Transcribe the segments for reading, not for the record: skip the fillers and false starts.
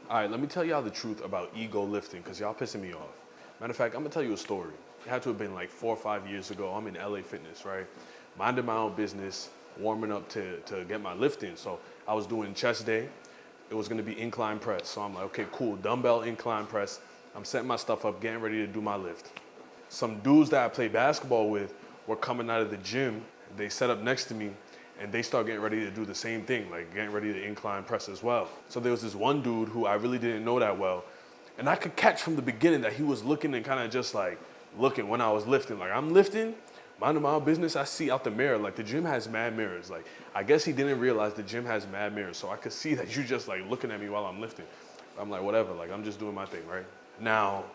All right, let me tell y'all the truth about ego lifting, because y'all pissing me off. Matter of fact, I'm gonna tell you a story. It had to have been like 4 or 5 years ago. I'm in LA Fitness, right? Minding my own business, warming up to get my lift in. So I was doing chest day. It was gonna be incline press. So I'm like, okay, cool, dumbbell incline press. I'm setting my stuff up, getting ready to do my lift. Some dudes that I play basketball with were coming out of the gym. They set up next to me and they start getting ready to do the same thing, like getting ready to incline press as well. So there was this one dude who I really didn't know that well. And I could catch from the beginning that he was looking and kind of just like looking when I was lifting. Like I'm lifting, minding my own business, I see out the mirror, like the gym has mad mirrors. Like I guess he didn't realize the gym has mad mirrors. So I could see that you just like looking at me while I'm lifting. I'm like, whatever, like I'm just doing my thing, right? Now,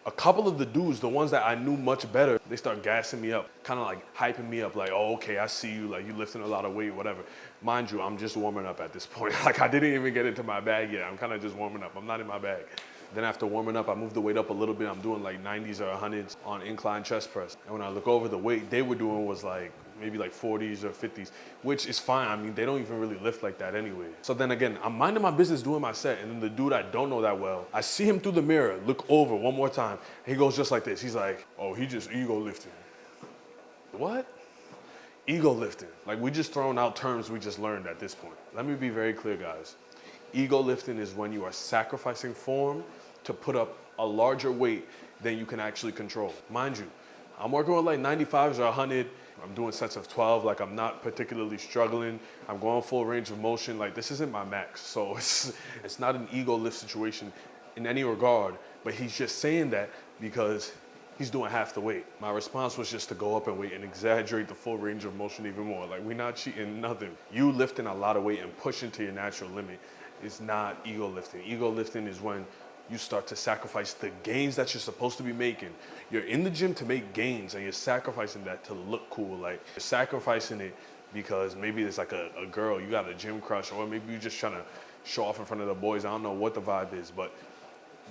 a couple of the dudes, the ones that I knew much better, they start gassing me up, kind of like hyping me up, like, oh, okay, I see you, like you lifting a lot of weight, whatever. Mind you, I'm just warming up at this point. Like I didn't even get into my bag yet. I'm kind of just warming up. I'm not in my bag. Then after warming up, I moved the weight up a little bit. I'm doing like 90s or 100s on incline chest press. And when I look over, the weight they were doing was like maybe like 40s or 50s, which is fine. I mean, they don't even really lift like that anyway. So then again, I'm minding my business doing my set, and then the dude I don't know that well, I see him through the mirror, look over one more time, and he goes just like this. He's like, oh, he just ego lifting. What? Ego lifting. Like we just throwing out terms we just learned at this point. Let me be very clear, guys. Ego lifting is when you are sacrificing form to put up a larger weight than you can actually control. Mind you, I'm working with like 95s or 100. I'm doing sets of 12, like I'm not particularly struggling. I'm going full range of motion. Like this isn't my max. So it's not an ego lift situation in any regard, but he's just saying that because he's doing half the weight. My response was just to go up and weight and exaggerate the full range of motion even more. Like we're not cheating, nothing. You lifting a lot of weight and pushing to your natural limit is not ego lifting. Ego lifting is when you start to sacrifice the gains that you're supposed to be making. You're in the gym to make gains and you're sacrificing that to look cool. Like you're sacrificing it because maybe it's like a girl, you got a gym crush, or maybe you're just trying to show off in front of the boys. I don't know what the vibe is, but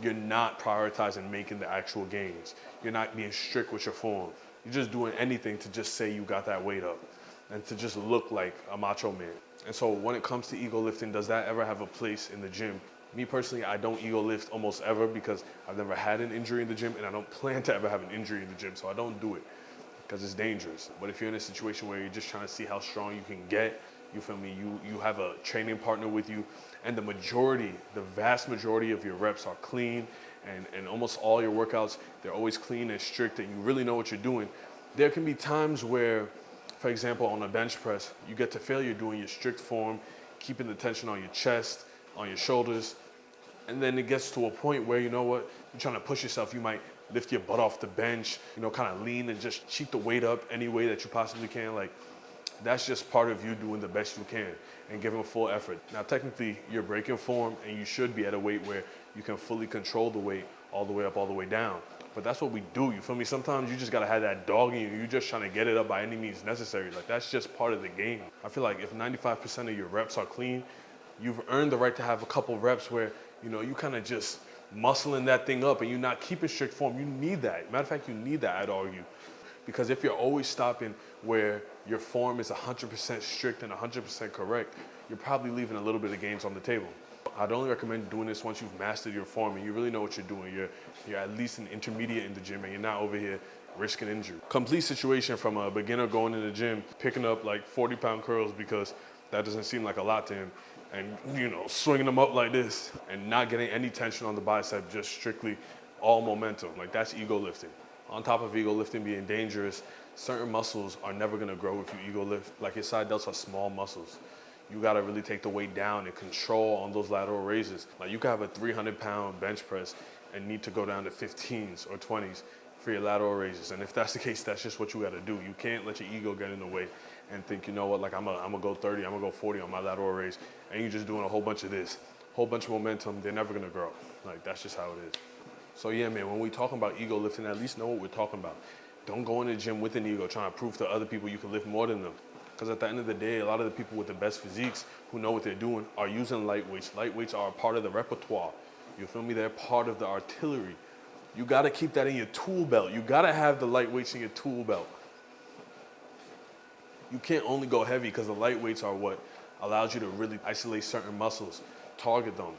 you're not prioritizing making the actual gains. You're not being strict with your form. You're just doing anything to just say you got that weight up and to just look like a macho man. And so when it comes to ego lifting, does that ever have a place in the gym? Me personally, I don't ego lift almost ever because I've never had an injury in the gym and I don't plan to ever have an injury in the gym, so I don't do it because it's dangerous. But if you're in a situation where you're just trying to see how strong you can get, you feel me, you have a training partner with you, and the vast majority of your reps are clean, and almost all your workouts, they're always clean and strict, and you really know what you're doing. There can be times where, for example, on a bench press, you get to failure doing your strict form, keeping the tension on your chest, on your shoulders, and then it gets to a point where, you know what, you're trying to push yourself, you might lift your butt off the bench, you know, kind of lean and just cheat the weight up any way that you possibly can. Like, that's just part of you doing the best you can and giving full effort. Now, technically, you're breaking form and you should be at a weight where you can fully control the weight all the way up, all the way down. But that's what we do, you feel me? Sometimes you just gotta have that dog in you. You're just trying to get it up by any means necessary. Like, that's just part of the game. I feel like if 95% of your reps are clean, you've earned the right to have a couple reps where, you know, you kind of just muscling that thing up and you're not keeping strict form. You need that. Matter of fact, you need that, I'd argue. Because if you're always stopping where your form is 100% strict and 100% correct, you're probably leaving a little bit of gains on the table. I'd only recommend doing this once you've mastered your form and you really know what you're doing. You're at least an intermediate in the gym and you're not over here risking injury. Complete situation from a beginner going in the gym, picking up like 40-pound curls because that doesn't seem like a lot to him, and, you know, swinging them up like this and not getting any tension on the bicep, just strictly all momentum. Like, that's ego lifting. On top of ego lifting being dangerous, certain muscles are never gonna grow if you ego lift. Like, your side delts are small muscles. You gotta really take the weight down and control on those lateral raises. Like, you could have a 300-pound bench press and need to go down to 15s or 20s for your lateral raises. And if that's the case, that's just what you gotta do. You can't let your ego get in the way and think, you know what, like I'm gonna go 30, I'm gonna go 40 on my lateral raise, and you're just doing a whole bunch of this, whole bunch of momentum, they're never gonna grow. Like, that's just how it is. So yeah, man, when we talking about ego lifting, at least know what we're talking about. Don't go in the gym with an ego trying to prove to other people you can lift more than them. Because at the end of the day, a lot of the people with the best physiques who know what they're doing are using light weights. Light weights are a part of the repertoire. You feel me? They're part of the artillery. You gotta keep that in your tool belt. You gotta have the light weights in your tool belt. You can't only go heavy because the light weights are what allows you to really isolate certain muscles, target them.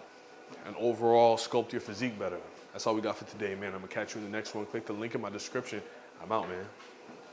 and overall sculpt your physique better. That's all we got for today, man. I'm gonna catch you in the next one. Click the link in my description. I'm out, man.